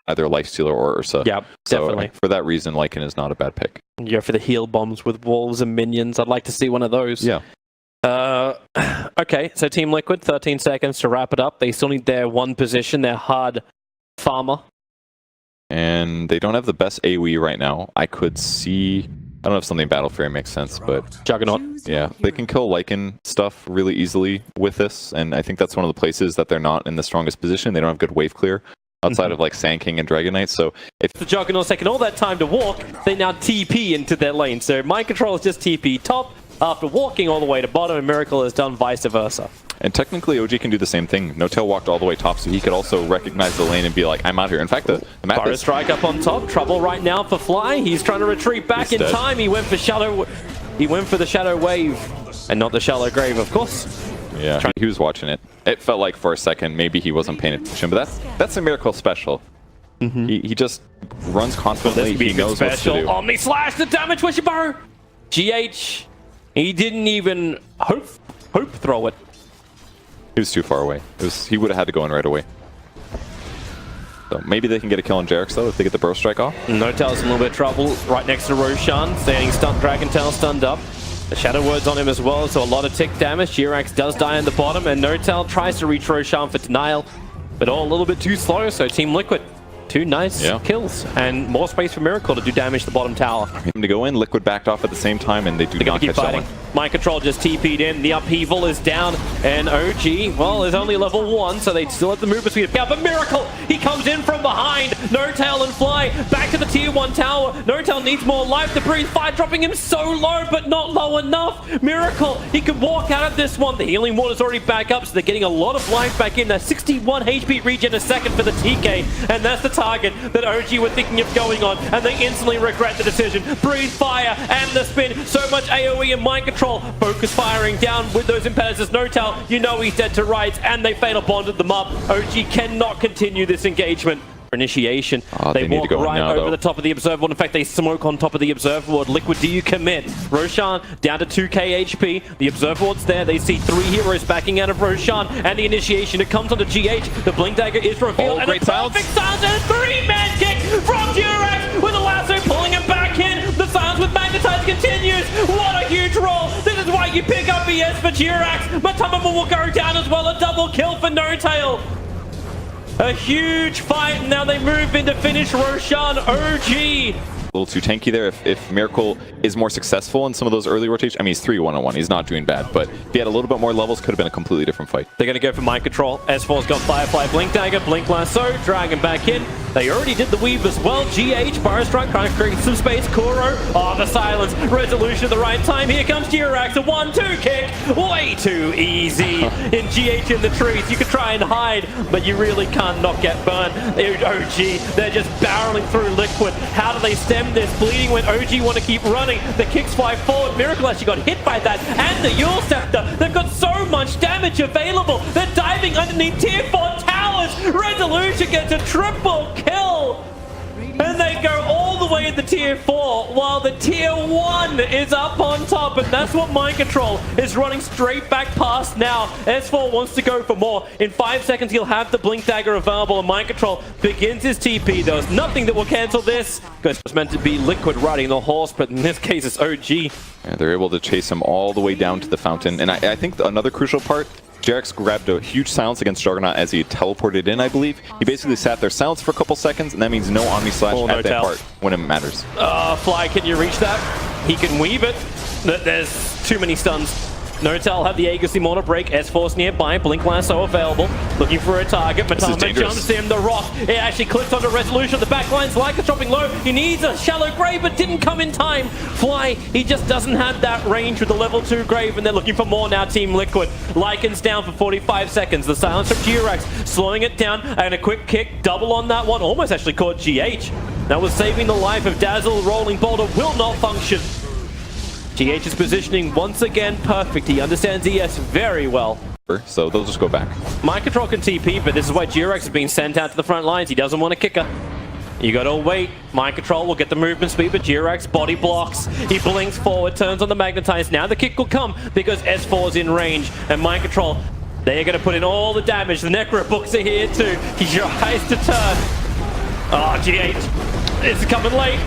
either Lifestealer or Ursa. Yeah, definitely. So for that reason, Lycan is not a bad pick. Yeah, for the heal bombs with wolves and minions, I'd like to see one of those. Yeah. Okay, so Team Liquid, 13 seconds to wrap it up. They still need their one position, their hard farmer. And they don't have the best AoE right now. I could see... I don't know if something Battle Fury makes sense, but... Juggernaut. Yeah, they can kill Lycan stuff really easily with this, and I think that's one of the places that they're not in the strongest position. They don't have good wave clear outside of like Sand King and Dragon Knight, so if the Juggernaut's taking all that time to walk, they now TP into their lane. So Mind Control is just TP top after walking all the way to bottom, and Miracle has done vice versa. And technically, OG can do the same thing. No-Tail walked all the way top, so he could also recognize the lane and be like, I'm out here. In fact, the map Fire is... strike up on top. Trouble right now for Fly. He's trying to retreat back in time. He went for Shadow. He went for the Shadow Wave, and not the Shallow Grave, of course. Yeah, he was watching it. It felt like for a second maybe he wasn't paying attention, but that's a Miracle special. He just runs confidently. He knows what to do. Omni Slash, the damage Wishibar. GH, he didn't even hope throw it. He was too far away. He would have had to go in right away. So maybe they can get a kill on Jarex though if they get the Burrow Strike off. No-Tail's in a little bit of trouble right next to Roshan, standing stunned, Dragon Tail stunned up. The Shadow Word's on him as well, so a lot of tick damage. Jirax does die in the bottom, and No-Tail tries to reach Roshan for denial, but all a little bit too slow, so Team Liquid, 2 nice kills, and more space for Miracle to do damage to the bottom tower. Him to go in, Liquid backed off at the same time, and they do not catch that one. Mind Control just TP'd in, the upheaval is down, and OG, well, is only level 1, so they still have the movement speed. Yeah, but Miracle, he comes in from behind, No-Tail and Fly, back to the tier 1 tower. No-Tail needs more life to breathe, Fire dropping him so low, but not low enough. Miracle, he could walk out of this one. The healing water's already back up, so they're getting a lot of life back in. They're 61 HP regen a second for the TK, and that's the target that OG were thinking of going on, and they instantly regret the decision. Breathe Fire and the spin, so much AoE and Mind Control. Focus firing down with those impediments. No-Tail, you know he's dead to rights, and they fatal bonded them up. OG cannot continue this engagement. Initiation. They walk right over the top of the observer board. In fact, they smoke on top of the observer board. Liquid, do you commit? Roshan down to 2k HP. The observer board's there. They see 3 heroes backing out of Roshan, and the initiation. It comes onto GH. The Blink Dagger is revealed, and a perfect silence and a 3-man kick from Jirax with a lasso pulling him back in. The silence with Magnetize continues. What a huge roll. This is why you pick up ES for Jirax. Matumama will go down as well. A double kill for No-Tail. A huge fight, and now they move in to finish Roshan OG. A little too tanky there. If Miracle is more successful in some of those early rotations, I mean, he's 3-1-1. He's not doing bad, but if he had a little bit more levels, could have been a completely different fight. They're going to go for Mind Control. S4's got Firefly, Blink Dagger, Blink Lasso, Dragon back in. They already did the weave as well. GH, Fire Strike, trying to create some space. Kuro, the silence. Resolution at the right time. Here comes Jirax, a 1-2 kick. Way too easy. In GH in the trees, you can try and hide, but you really can't not get burned. OG, they're just barreling through Liquid. How do they stem this bleeding when OG want to keep running? The kicks fly forward. Miracle actually got hit by that, and the Yule Scepter. They've got so much damage available. They're diving underneath tier 4 towers. Resolution gets a triple kill, and they go all the way in the tier 4 while the tier 1 is up on top, and that's what Mind Control is running straight back past now. S4 wants to go for more. In 5 seconds he'll have the Blink Dagger available, and Mind Control begins his TP. There's nothing that will cancel this because it's meant to be Liquid riding the horse, but in this case it's OG. Yeah, they're able to chase him all the way down to the fountain, and I think another crucial part, Jirax grabbed a huge silence against Juggernaut as he teleported in, I believe. He basically sat there silence for a couple seconds, and that means no Omni Slash at that part when it matters. Fly, can you reach that? He can weave it. There's too many stuns. No-Tail have the Aegis Immortal break. S-Force nearby. Blink Lasso available. Looking for a target. Matama jumps in. The rock. It actually clips onto Resolution. The back line's like it's dropping low. He needs a shallow grave, but didn't come in time. Fly, he just doesn't have that range with the level 2 grave, and they're looking for more now, Team Liquid. Lycan's down for 45 seconds. The silence from Jirax slowing it down, and a quick kick. Double on that one. Almost actually caught GH. That was saving the life of Dazzle. Rolling Boulder will not function. GH's positioning once again perfect. He understands ES very well. So they'll just go back. Mind Control can TP, but this is why Jirax is being sent out to the front lines. He doesn't want a kicker. You gotta wait. Mind Control will get the movement speed, but Jirax body blocks. He blinks forward, turns on the Magnetize. Now the kick will come because S4 is in range, and Mind Control, they're gonna put in all the damage. The Necro books are here too. He tries to turn. Oh, GH. It's coming late.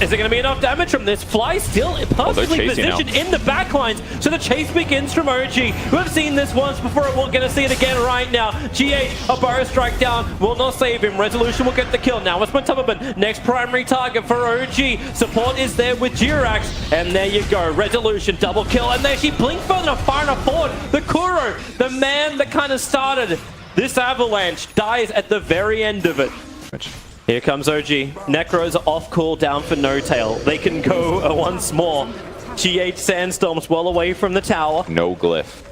Is it going to be enough damage from this? Fly still perfectly positioned in the backlines. So the chase begins from OG. We've seen this once before. We're going to see it again right now. GH, a burrow strike down, will not save him. Resolution will get the kill. Now it's Matubman, next primary target for OG. Support is there with Jirax. And there you go. Resolution, double kill. And there she blinked further far enough forward. The Kuro, the man that kind of started this avalanche, dies at the very end of it. Here comes OG. Necro's off cooldown for No Tail. They can go once more. GH Sandstorm's well away from the tower. No glyph.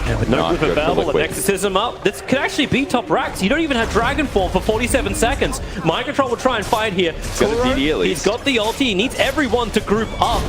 And with no glyph available, the Nexusism up. This could actually be top racks. You don't even have Dragonfall for 47 seconds. Mind Control will try and fight here. He's got the ulti. He needs everyone to group up.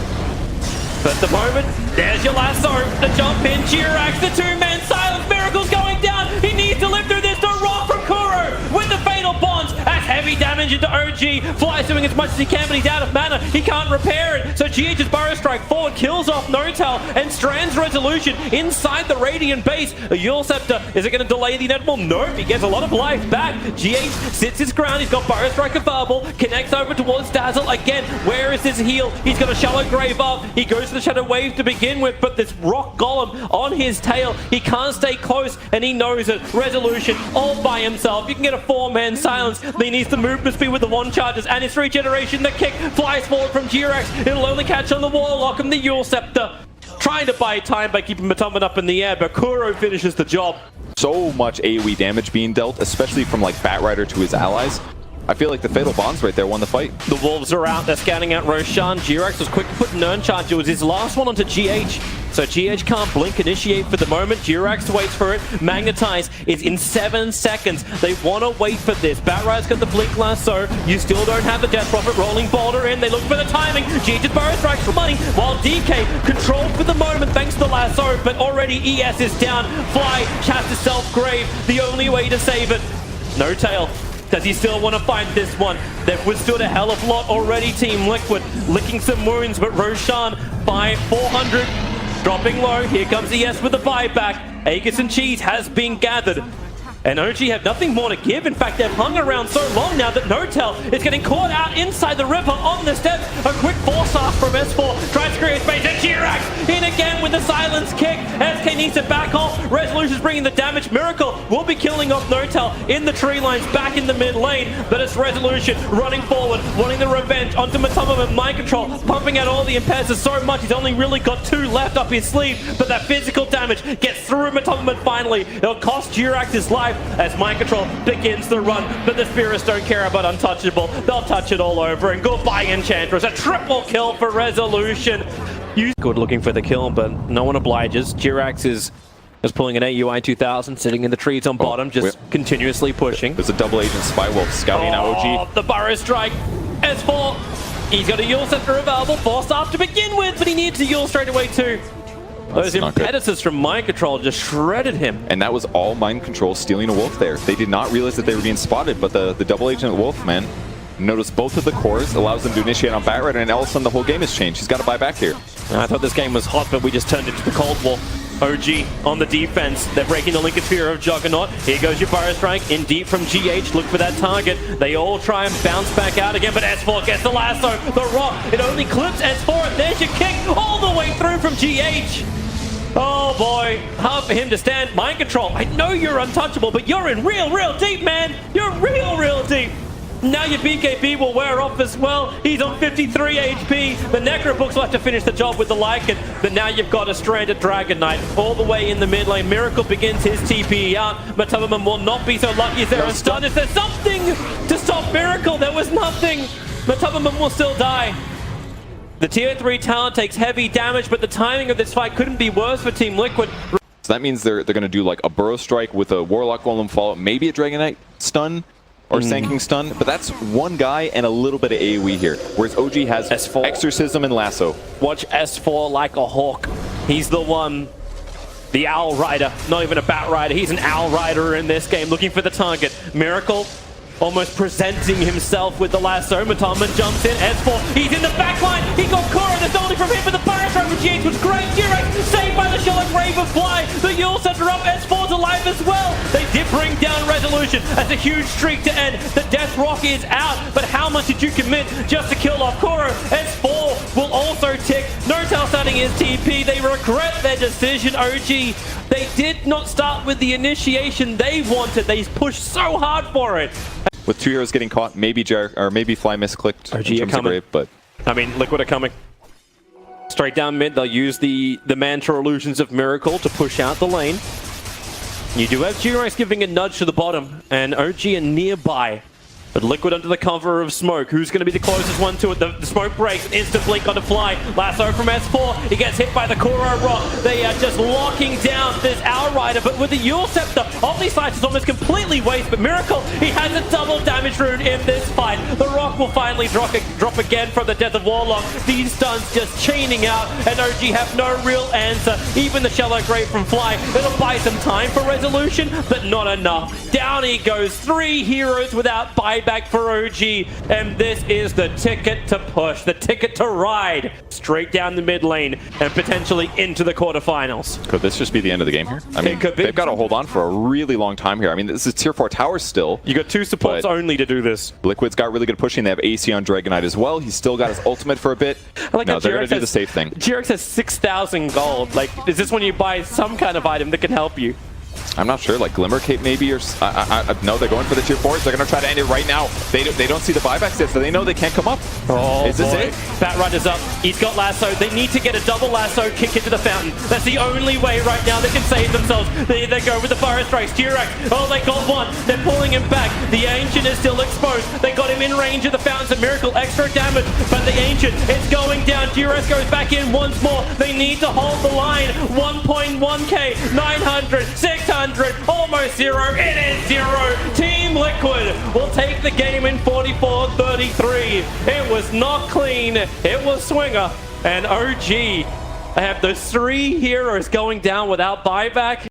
But at the moment, there's your lasso. The jump in. Jirax, the two-man silence. Miracle's going down. He needs to live through this. The rock from Kuro with the fatal bonds. Heavy damage into OG. Fly's doing as much as he can, but he's out of mana. He can't repair it. So GH's Burrow Strike forward kills off No Tail and strands Resolution inside the Radiant base. A Yule Scepter. Is it going to delay the inevitable? Nope. He gets a lot of life back. GH sits his ground. He's got Burrow Strike available. Connects over towards Dazzle. Again, where is his heal? He's got a Shallow Grave up. He goes to the Shadow Wave to begin with, but this Rock Golem on his tail. He can't stay close, and he knows it. Resolution all by himself. You can get a four-man silence. He needs the movement speed with the one charges and his regeneration. The kick flies forward from Jirax. It'll only catch on the Warlock and the Yule Scepter. Trying to buy time by keeping Matubman up in the air, but Kuro finishes the job. So much AoE damage being dealt, especially from like Batrider to his allies. I feel like the Fatal Bonds right there won the fight. The Wolves are out. They're scanning out Roshan. Jirax was quick to put Nern Charge. It was his last one onto GH. So GH can't blink initiate for the moment. Jirax waits for it. Magnetize is in 7 seconds. They want to wait for this. Batrider's got the blink lasso. You still don't have the Death Prophet rolling boulder in. They look for the timing. GH's Burrow Strikes for money, while DK controlled for the moment thanks to the lasso, but already ES is down. Fly cast his self-grave. The only way to save it. No Tail. Does he still want to fight this one? They've withstood a hell of a lot already, Team Liquid. Licking some wounds, but Roshan by 400. Dropping low. Here comes ES with the buyback. Aegis and Cheese has been gathered. And OG have nothing more to give. In fact, they've hung around so long now that No Tail is getting caught out inside the river on the steps. A quick force-off from S4. Tries to create space. And Jirax in again with the silence kick. SK needs to back off. Resolution's bringing the damage. Miracle will be killing off No Tail in the tree lines back in the mid lane. But it's Resolution running forward, wanting the revenge onto Matubman. Mind Control, pumping out all the impairs so much. He's only really got 2 left up his sleeve. But that physical damage gets through Matubman finally. It'll cost Jirax his life as Mind Control begins the run, but the Spirits don't care about Untouchable. They'll touch it all over, and goodbye Enchantress. A triple kill for Resolution. Good looking for the kill, but no one obliges. Jirax is pulling an AUI 2000, sitting in the trees on bottom, just continuously pushing. There's a double agent Spywolf scouting out OG. The Burrow Strike. S4. He's got a Yule Scepter available, forced off to begin with, but he needs a Yule straight away too. Those impetuses from Mind Control just shredded him. And that was all Mind Control stealing a wolf there. They did not realize that they were being spotted, but the double agent wolf, man, notice both of the cores, allows them to initiate on Batrider, and all of a sudden the whole game has changed. He's got to buy back here. I thought this game was hot, but we just turned it to the Cold War. OG on the defense. They're breaking the Lincoln Sphere of Juggernaut. Here goes your Burrow Strike in deep from GH. Look for that target. They all try and bounce back out again, but S4 gets the lasso. The rock, it only clips S4, and there's your kick all the way through from GH. Oh boy, hard for him to stand. Mind Control, I know you're untouchable, but you're in real deep, man. You're real deep. Now your BKB will wear off as well. He's on 53 HP. The Necrobooks will have to finish the job with the Lycan, but now you've got a stranded Dragon Knight all the way in the mid lane. Miracle begins his TPE out. Matubman will not be so lucky. Is there a stun? Is there something to stop Miracle? There was nothing. Matubman will still die. The tier 3 talent takes heavy damage, but the timing of this fight couldn't be worse for Team Liquid. So that means they're going to do like a Burrow Strike with a Warlock Golem follow, maybe a Dragon Knight stun or Sanking stun, but that's one guy and a little bit of AoE here, whereas OG has S4. Exorcism and Lasso. Watch S4 like a hawk. He's the one, the Owl Rider, not even a Bat Rider. He's an Owl Rider in this game, looking for the target. Miracle almost presenting himself with the lasso. Matubman jumps in. S4, he's in the back line. He got Kuro. There's only from him, but the Burrow Strike from GH was great. Jirax saved by the Shallow Grave of Fly. The Yule Scepter up. S4's alive as well. They did bring down Resolution as a huge streak to end. The Death Rock is out, but how much did you commit just to kill off Kuro? S4 will also tick. Notel starting his TP. They regret their decision, OG. They did not start with the initiation they wanted. They pushed so hard for it. With 2 heroes getting caught, maybe maybe Fly misclicked OG in terms of Grave, but I mean, Liquid are coming. Straight down mid, they'll use the Mantra Illusions of Miracle to push out the lane. You do have G-Rex giving a nudge to the bottom, and OG are nearby. But Liquid under the cover of smoke. Who's going to be the closest one to it? The smoke breaks. Instant blink on the fly. Lasso from S4. He gets hit by the Kuro Rock. They are just locking down this Outrider. But with the Yule Scepter, Omnislice is almost completely wasted. But Miracle, he has a double damage rune in this fight. The Rock will finally drop again from the Death of Warlock. These stuns just chaining out. And OG have no real answer. Even the Shallow Grave from Fly. It'll buy some time for Resolution, but not enough. Down he goes. 3 heroes without buyback for OG, and this is the ticket to push, the ticket to ride straight down the mid lane and potentially into the quarterfinals. Could this just be the end of the game here? I mean, It could be. they've got to hold on for a really long time here. I mean, this is tier 4 towers still. You got 2 supports only to do this. Liquid's got really good pushing. They have AC on Dragonite as well. He's still got his ultimate for a bit. I like no, they're going to do the safe thing. GRX has 6,000 gold. Like, is this when you buy some kind of item that can help you? I'm not sure, like Glimmer Cape maybe, or no, they're going for the tier 4s. They're going to try to end it right now. They don't see the buybacks yet, so they know they can't come up. Oh, is this boy. it? Bat Rider's up. He's got Lasso. They need to get a double Lasso kick into the fountain. That's the only way right now they can save themselves. They go with the Forest Race. Dirac, oh, they got one. They're pulling him back. The Ancient is still exposed. They got him in range of the Fountains of Miracle. Extra damage, but the Ancient is going down. Dirac goes back in once more. They need to hold the line. 1.1k, 900, 600, almost 0. It is 0. Team Liquid will take the game in 44-33. It was not clean. It was Swinger. And OG have those 3 heroes going down without buyback.